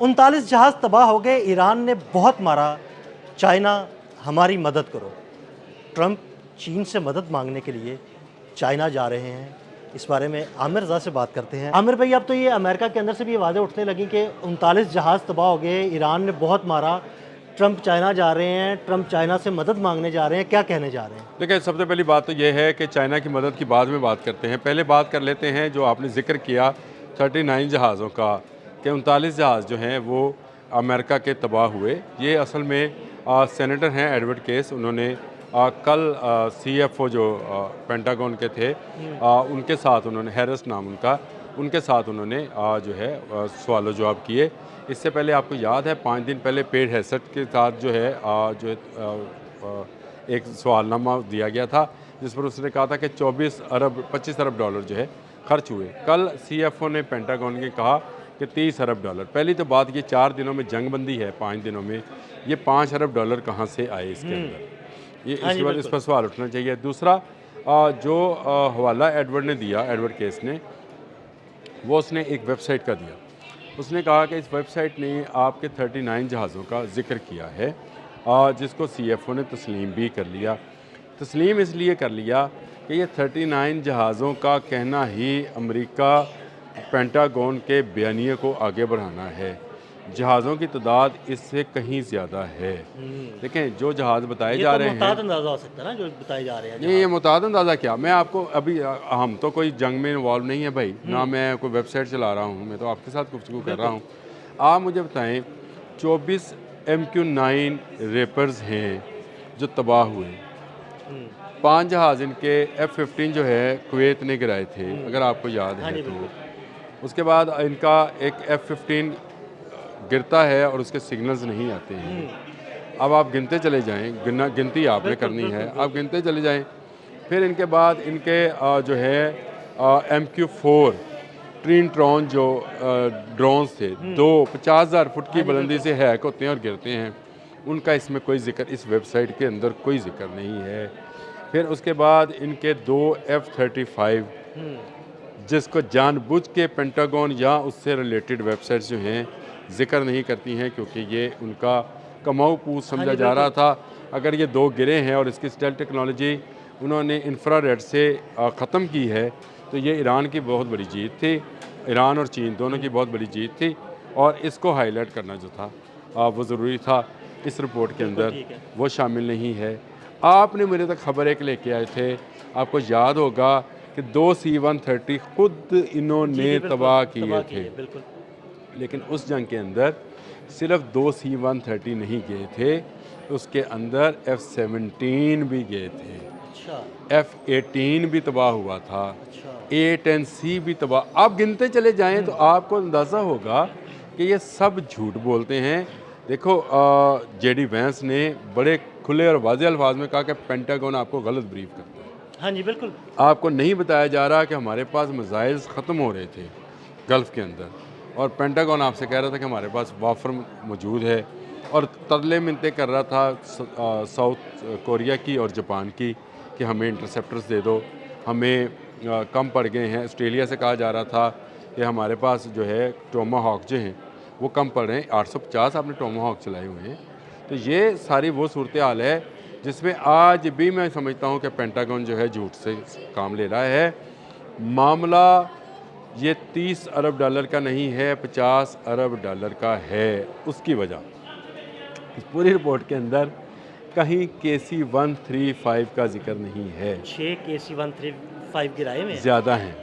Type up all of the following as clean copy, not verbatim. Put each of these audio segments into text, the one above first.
39 जहाज़ तबाह हो गए, ईरान ने बहुत मारा, चाइना हमारी मदद करो। ट्रंप चीन से मदद मांगने के लिए चाइना जा रहे हैं। इस बारे में आमिर रज़ा से बात करते हैं। आमिर भाई, अब तो ये अमेरिका के अंदर से भी ये बातें उठने लगी कि 39 जहाज़ तबाह हो गए, ईरान ने बहुत मारा, ट्रंप चाइना जा रहे हैं, ट्रंप चाइना से मदद मांगने जा रहे हैं, क्या कहने जा रहे हैं? देखिए, सबसे पहली बात तो ये है कि चाइना की मदद की बाद में बात करते हैं। पहले बात कर लेते हैं जो आपने ज़िक्र किया 39 जहाज़ों का, कि 39 जहाज़ जो हैं वो अमेरिका के तबाह हुए। ये असल में सेनेटर हैं एडवर्ड केस, उन्होंने कल CFO जो पेंटागन के थे, उनके साथ उन्होंने, हैरिस नाम उनका, उनके साथ उन्होंने जो है सवाल जवाब किए। इससे पहले आपको याद है 5 दिन पहले पेड हेसेट के साथ जो है एक सवालनामा दिया गया था, जिस पर उसने कहा था कि 25 अरब डॉलर जो है खर्च हुए। कल CFO ने पेंटागन ने कहा कि 30 अरब डॉलर। पहली तो बात ये 4 दिनों में जंग बंदी है, 5 दिनों में ये 5 अरब डॉलर कहाँ से आए इसके अंदर, ये इसके बाद इस पर सवाल उठना चाहिए। दूसरा जो हवाला एडवर्ड ने दिया, एडवर्ड केस ने, वो उसने एक वेबसाइट का दिया। उसने कहा कि इस वेबसाइट ने आपके 39 जहाज़ों का जिक्र किया है, जिसको CFO ने तस्लीम भी कर लिया। तस्लीम इसलिए कर लिया कि ये 39 जहाज़ों का कहना ही अमेरिका पेंटागन के बयानिए को आगे बढ़ाना है। जहाज़ों की तादाद इससे कहीं ज़्यादा है। देखें, जो जहाज़ बताए जा रहे हैं, मुताद अंदाज़ा हो सकता है ना, जो बताए जा रहे हैं। ये मुताद अंदाज़ा क्या, मैं आपको अभी हम तो कोई जंग में इन्वॉल्व नहीं है भाई, ना मैं कोई वेबसाइट चला रहा हूँ, मैं तो आपके साथ गुफ्तगू कर रहा हूँ। आप मुझे बताएं, 24 MQ-9 रेपर्स हैं जो तबाह हुए। 5 जहाज़ इनके F-15 जो है कुवैत ने गिराए थे, अगर आपको याद है तो। उसके बाद इनका एक F-15 गिरता है और उसके सिग्नल्स नहीं आते हैं। अब आप गिनते चले जाएं, गिनती आपने करनी है, आप गिनते चले जाएं। फिर इनके बाद इनके जो है MQ-4 ट्रॉन जो ड्रोन्स थे, 50,000 फुट की बुलंदी से हैक होते हैं और गिरते हैं, उनका इसमें कोई जिक्र, इस वेबसाइट के अंदर कोई जिक्र नहीं है। फिर उसके बाद इनके 2 F-35 जिसको जानबूझ के पेंटागन या उससे रिलेटेड वेबसाइट्स जो हैं जिक्र नहीं करती हैं, क्योंकि ये उनका कमाऊ पूछ समझा जा रहा था। अगर ये 2 गिरे हैं और इसकी स्टेल्थ टेक्नोलॉजी उन्होंने इंफ्रारेड से ख़त्म की है, तो ये ईरान की बहुत बड़ी जीत थी, ईरान और चीन दोनों की बहुत बड़ी जीत थी, और इसको हाईलाइट करना जो था वो ज़रूरी था। इस रिपोर्ट के अंदर वो शामिल नहीं है। आपने मेरे तक खबर एक लेके आए थे, आपको याद होगा कि 2 C-130 खुद इन्होंने तबाह किए थे, लेकिन उस जंग के अंदर सिर्फ 2 C-130 नहीं गए थे, उसके अंदर F-17 भी गए थे। F-18 भी तबाह हुआ था। A-10C भी तबाह। आप गिनते चले जाएं तो आपको अंदाज़ा होगा कि ये सब झूठ बोलते हैं। देखो, JD वैंस ने बड़े खुले और वाज़े अल्फाज में कहा कि पेंटागन आपको गलत ब्रीफ करता है। हाँ जी, बिल्कुल। आपको नहीं बताया जा रहा कि हमारे पास मिसाइल्स ख़त्म हो रहे थे गल्फ़ के अंदर, और पेंटागन आपसे कह रहा था कि हमारे पास वाफर मौजूद है, और तरले मिन्नतें कर रहा था साउथ कोरिया की और जापान की कि हमें इंटरसेप्टर्स दे दो, हमें कम पड़ गए हैं। ऑस्ट्रेलिया से कहा जा रहा था कि हमारे पास जो है टोमाहॉक जो हैं वो कम पड़ रहे हैं, 850 आपने टोमाहॉक चलाए हुए हैं। तो ये सारी वो सूरत हाल है जिसमें आज भी मैं समझता हूँ कि पेंटागन जो है झूठ से काम ले रहा है। मामला ये 30 अरब डॉलर का नहीं है, 50 अरब डॉलर का है। उसकी वजह इस पूरी रिपोर्ट के अंदर कहीं KC-135 का जिक्र नहीं है। 6 KC-135 गिराए में ज़्यादा हैं,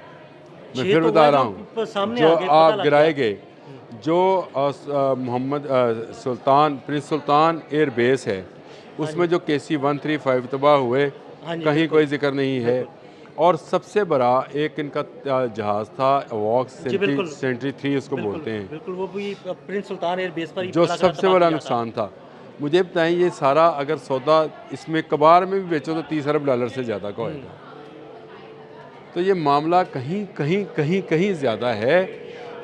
मैं फिर बता रहा हूँ, जो आप गिराए गए, जो मोहम्मद सुल्तान, प्रिंस सुल्तान एयर बेस है, उसमें जो KC-135 तबाह हुए, कहीं कोई जिक्र नहीं है। और सबसे बड़ा एक इनका जहाज़ था वॉक्स सेंट्री 3 उसको बोलते हैं, बिल्कुल, वो भी प्रिंस सुल्तान एयर बेस पर जो सबसे बड़ा नुकसान था। मुझे बताएं, ये सारा अगर सौदा इसमें कबार में भी बेचो तो 30 अरब डॉलर से ज़्यादा का होगा। तो ये मामला कहीं कहीं कहीं कहीं ज़्यादा है।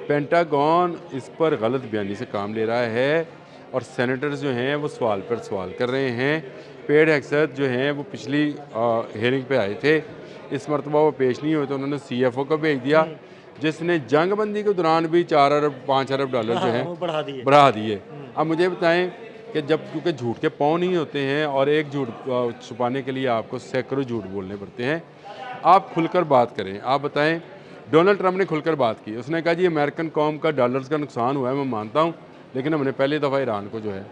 पेंटागन इस पर गलत बयानी से काम ले रहा है, और सेनेटर्स जो हैं वो सवाल पर सवाल कर रहे हैं। पेड हेक्सत जो हैं वो पिछली हेयरिंग पे आए थे, इस मरतबा वो पेश नहीं हुए तो उन्होंने CFO को भेज दिया। जिसने जंग बंदी के दौरान भी 4 अरब 5 अरब डॉलर जो हैं वो बढ़ा दिए। अब मुझे बताएं कि जब क्योंकि झूठ के पाँव नहीं होते हैं और एक झूठ छुपाने के लिए आपको सैकड़ों झूठ बोलने पड़ते हैं। आप खुलकर बात करें। आप बताएं, डोनाल्ड ट्रंप ने खुलकर बात की। उसने कहा जी अमेरिकन कौम का डॉलर्स का नुकसान हुआ है, मैं मानता हूँ, लेकिन हमने पहली दफ़ा ईरान को जो है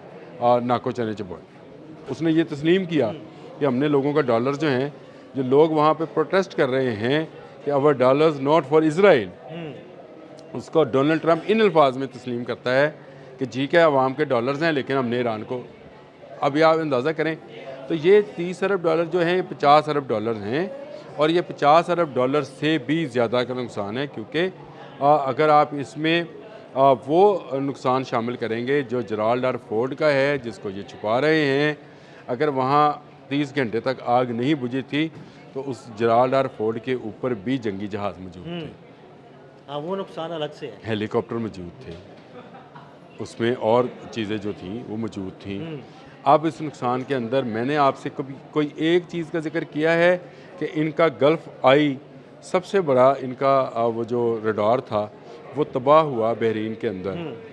नाको चने चबाए। उसने ये तस्लीम किया कि हमने लोगों का डॉलर जो हैं, जो लोग वहाँ पे प्रोटेस्ट कर रहे हैं कि अवर डॉलर्स नॉट फॉर इज़राइल, उसको डोनाल्ड ट्रंप इन अल्फाज में तस्लीम करता है कि ठीक है अवाम के डॉलर्स हैं, लेकिन हमने ईरान को। अभी आप अंदाज़ा करें तो ये 30 अरब डॉलर जो हैं, ये 50 अरब डॉलर हैं, और ये 50 अरब डॉलर से भी ज़्यादा का नुकसान है, क्योंकि अगर आप इसमें वो नुकसान शामिल करेंगे जो जराल्ड आर फोर्ड का है, जिसको ये छुपा रहे हैं। अगर वहाँ 30 घंटे तक आग नहीं बुझी थी तो उस जराल्ड आर फोर्ड के ऊपर भी जंगी जहाज़ मौजूद थे। हाँ, वो नुकसान अलग से है। हेलीकॉप्टर मौजूद थे, उसमें और चीज़ें जो थी वो मौजूद थी। अब इस नुकसान के अंदर मैंने आपसे कभी कोई एक चीज़ का जिक्र किया है कि इनका गल्फ़ आई सबसे बड़ा इनका वो जो रडार था वो तबाह हुआ बहरीन के अंदर।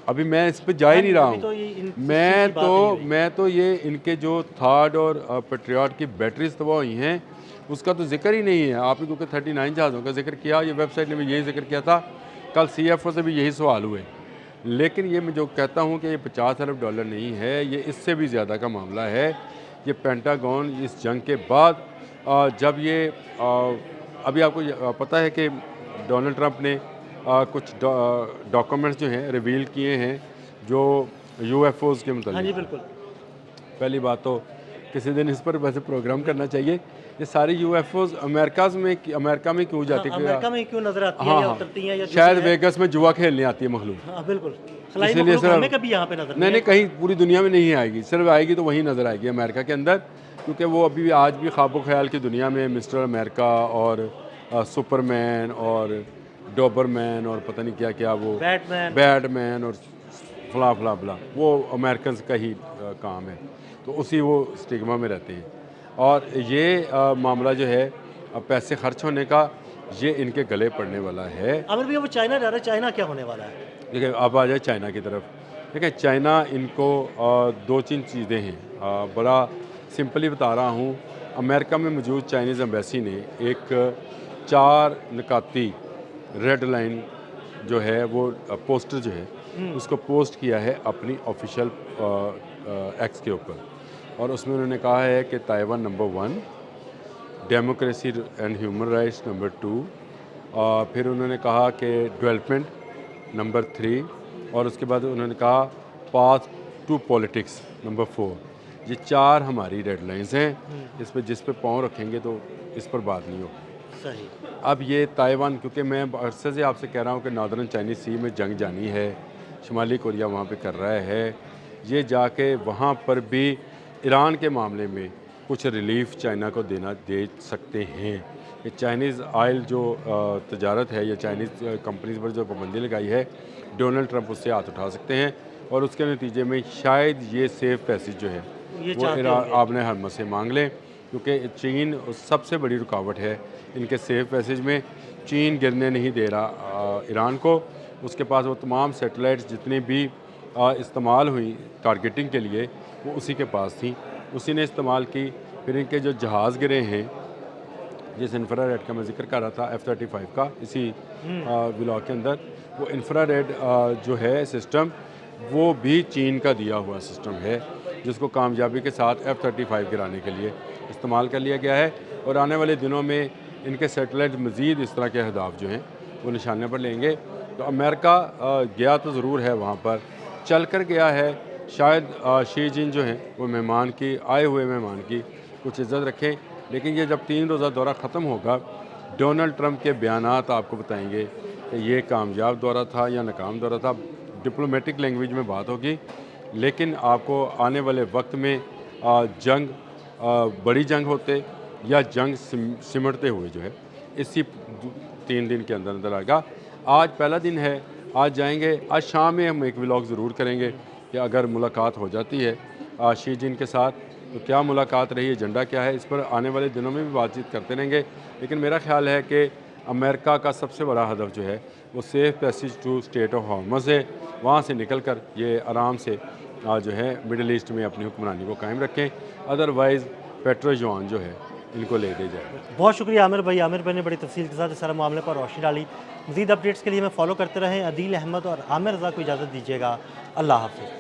अभी मैं इस पे जा ही नहीं रहा हूँ। मैं तो ये इनके जो थर्ड और पेट्रियट की बैटरीज तबाह हुई हैं उसका तो जिक्र ही नहीं है। आपने क्योंकि 39 जहाज़ों का जिक्र किया, ये वेबसाइट ने भी यही जिक्र किया था, कल CFO से भी यही सवाल हुए। लेकिन ये मैं जो कहता हूँ कि ये 50 अरब डॉलर नहीं है, ये इससे भी ज़्यादा का मामला है। ये पेंटागन इस जंग के बाद जब ये अभी आपको पता है कि डोनाल्ड ट्रंप ने कुछ डॉक्यूमेंट्स जो हैं रिवील किए हैं जो UFOs के मतलब। हाँ जी, बिल्कुल। पहली बात तो किसी दिन इस पर वैसे प्रोग्राम करना चाहिए। ये सारे UFOs अमेरिका में क्यों जाती है? अमेरिका में क्यों नजर आती है या उतरती हैं या शायद वेगस में जुआ खेलने आती है मखलूक। हाँ बिल्कुल। इसीलिए सर हमें कभी यहाँ पे नजर नहीं कहीं पूरी दुनिया में नहीं आएगी, सिर्फ आएगी तो वहीं नज़र आएगी अमेरिका के अंदर, क्योंकि वो अभी आज भी ख्वाब ख्याल की दुनिया में मिस्टर अमेरिका और सुपरमैन और डोबरमैन और पता नहीं क्या क्या वो बैटमैन और फला फला फला वो अमेरिकन का ही काम है, तो उसी वो स्टिग्मा में रहते हैं। और ये मामला जो है पैसे खर्च होने का, ये इनके गले पड़ने वाला है। अगर भी वो चाइना जा रहा है, चाइना क्या होने वाला है? देखिए अब आ जाए चाइना की तरफ। देखिए चाइना इनको 2-3 चीज़ें हैं, बड़ा सिंपली बता रहा हूँ। अमेरिका में मौजूद चाइनीज़ एम्बेसी ने एक 4 निकाती रेड लाइन जो है वो पोस्टर जो है उसको पोस्ट किया है अपनी ऑफिशियल एक्स के ऊपर, और उसमें उन्होंने कहा है कि Taiwan number 1, democracy and human rights number 2, और फिर उन्होंने कहा कि डेवलपमेंट नंबर 3, और उसके बाद उन्होंने कहा पाथ टू पॉलिटिक्स नंबर 4। ये 4 हमारी रेड लाइंस हैं, इस पर जिस पे पाँव रखेंगे तो इस पर बात नहीं होगी। सही। अब ये ताइवान, क्योंकि मैं अरसे से आपसे कह रहा हूँ कि नॉर्दर्न चाइनीज सी में जंग जानी है, शुमाली कोरिया वहाँ पे कर रहा है, ये जाके वहाँ पर भी ईरान के मामले में कुछ रिलीफ चाइना को दे सकते हैं। ये चाइनीज़ ऑयल जो तजारत है या चाइनीज़ कंपनीज पर जो पाबंदी लगाई है, डोनाल्ड ट्रंप उससे हाथ उठा सकते हैं, और उसके नतीजे में शायद ये सेफ पैसेज जो है वो आपने हरम से मांग लें, क्योंकि चीन सबसे बड़ी रुकावट है इनके सेफ पैसेज में। चीन गिरने नहीं दे रहा ईरान को। उसके पास वो तमाम सैटेलाइट्स जितनी भी इस्तेमाल हुई टारगेटिंग के लिए वो उसी के पास थी, उसी ने इस्तेमाल की। फिर इनके जो जहाज़ गिरे हैं, जिस इंफ्रारेड का मैं जिक्र कर रहा था F-35 का इसी ब्लॉक के अंदर, वो इंफ्रारेड जो है सिस्टम वो भी चीन का दिया हुआ सिस्टम है, जिसको कामयाबी के साथ F-35 गिराने के लिए इस्तेमाल कर लिया गया है। और आने वाले दिनों में इनके सैटेलाइट मज़ीद इस तरह के अहदाफ जो हैं वो निशाने पर लेंगे। तो अमेरिका गया तो ज़रूर है, वहाँ पर चल कर गया है। शायद शी जिन जो हैं वो आए हुए मेहमान की कुछ इज़्ज़त रखें, लेकिन ये जब 3 रोज़ा दौरा ख़त्म होगा, डोनाल्ड ट्रंप के बयानात आपको बताएंगे कि ये कामयाब दौरा था या नाकाम दौरा था। डिप्लोमेटिक लैंग्वेज में बात होगी, लेकिन आपको आने वाले वक्त में जंग बड़ी जंग होते या जंग सिमटते हुए जो है इसी 3 दिन के अंदर अंदर आएगा। आज पहला दिन है, आज जाएंगे। आज शाम में हम एक व्लॉग ज़रूर करेंगे कि अगर मुलाकात हो जाती है शी जिन के साथ तो क्या मुलाकात रही, एजेंडा क्या है, इस पर आने वाले दिनों में भी बातचीत करते रहेंगे। लेकिन मेरा ख्याल है कि अमेरिका का सबसे बड़ा हदफ जो है वो safe passage to strait of Hormuz है। वहाँ से निकल कर ये आराम से जो है मिडल ईस्ट में अपनी हुक्मरानी को कायम रखें, अदरवाइज़ पेट्रो जवान जो है इनको ले दे जाए। बहुत शुक्रिया आमिर भाई। आमिर भाई ने बड़ी तफसील के साथ इस सारे मामले पर रोशनी डाली। मज़ीद अपडेट्स के लिए हमें फॉलो करते रहें। अदील अहमद और आमिर रज़ा को इजाज़त दीजिएगा। अल्लाह हाफ़िज़।